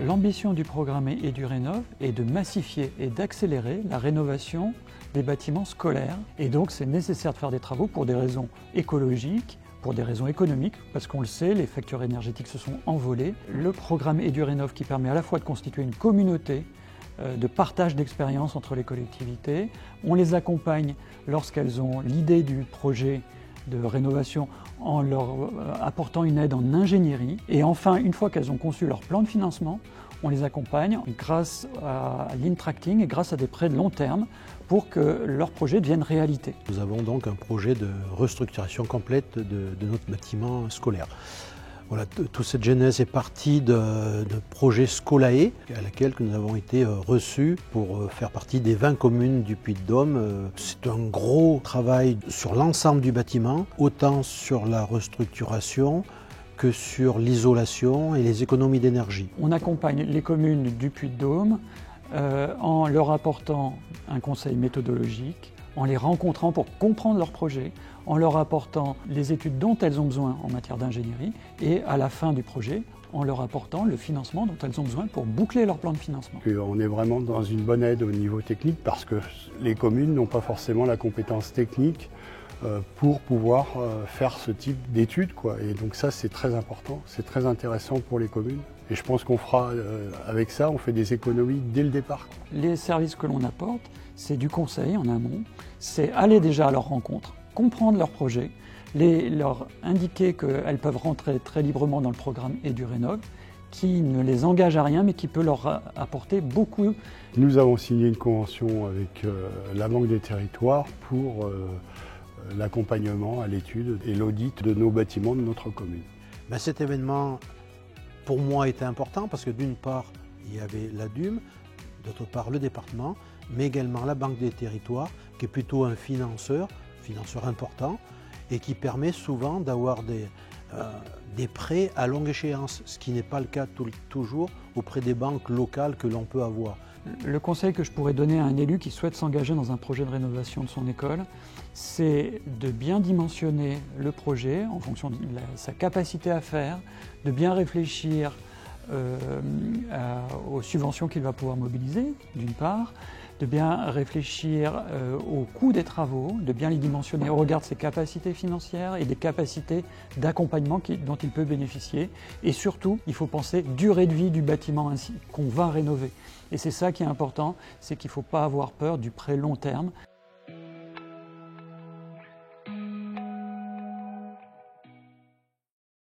L'ambition du programme EduRénov est de massifier et d'accélérer la rénovation des bâtiments scolaires. Et donc c'est nécessaire de faire des travaux pour des raisons écologiques, pour des raisons économiques, parce qu'on le sait, les factures énergétiques se sont envolées. Le programme EduRénov qui permet à la fois de constituer une communauté de partage d'expériences entre les collectivités. On les accompagne lorsqu'elles ont l'idée du projet de rénovation en leur apportant une aide en ingénierie. Et enfin, une fois qu'elles ont conçu leur plan de financement, on les accompagne grâce à l'Intracting et grâce à des prêts de long terme pour que leur projet devienne réalité. Nous avons donc un projet de restructuration complète de notre bâtiment scolaire. Voilà, toute cette genèse est partie de projet Scolae, à laquelle nous avons été reçus pour faire partie des 20 communes du Puy-de-Dôme. C'est un gros travail sur l'ensemble du bâtiment, autant sur la restructuration que sur l'isolation et les économies d'énergie. On accompagne les communes du Puy-de-Dôme en leur apportant un conseil méthodologique, en les rencontrant pour comprendre leur projet, en leur apportant les études dont elles ont besoin en matière d'ingénierie et à la fin du projet, en leur apportant le financement dont elles ont besoin pour boucler leur plan de financement. On est vraiment dans une bonne aide au niveau technique parce que les communes n'ont pas forcément la compétence technique pour pouvoir faire ce type d'études, Et donc ça, c'est très important, c'est très intéressant pour les communes. Et je pense qu'on fera, avec ça, on fait des économies dès le départ. Les services que l'on apporte, c'est du conseil en amont, c'est aller déjà à leur rencontre, comprendre leur projet, leur indiquer qu'elles peuvent rentrer très librement dans le programme EduRénov, qui ne les engage à rien mais qui peut leur apporter beaucoup. Nous avons signé une convention avec la Banque des Territoires pour l'accompagnement à l'étude et l'audit de nos bâtiments de notre commune. Cet événement, pour moi, était important parce que d'une part, il y avait la DUM, d'autre part le département, mais également la Banque des Territoires, qui est plutôt un financeur important, et qui permet souvent d'avoir des prêts à longue échéance, ce qui n'est pas le cas toujours auprès des banques locales que l'on peut avoir. Le conseil que je pourrais donner à un élu qui souhaite s'engager dans un projet de rénovation de son école, c'est de bien dimensionner le projet en fonction de sa capacité à faire, de bien réfléchir aux subventions qu'il va pouvoir mobiliser, d'une part, de bien réfléchir au coût des travaux, de bien les dimensionner au regard de ses capacités financières et des capacités d'accompagnement dont il peut bénéficier. Et surtout, il faut penser durée de vie du bâtiment qu'on va rénover. Et c'est ça qui est important, c'est qu'il ne faut pas avoir peur du prêt long terme.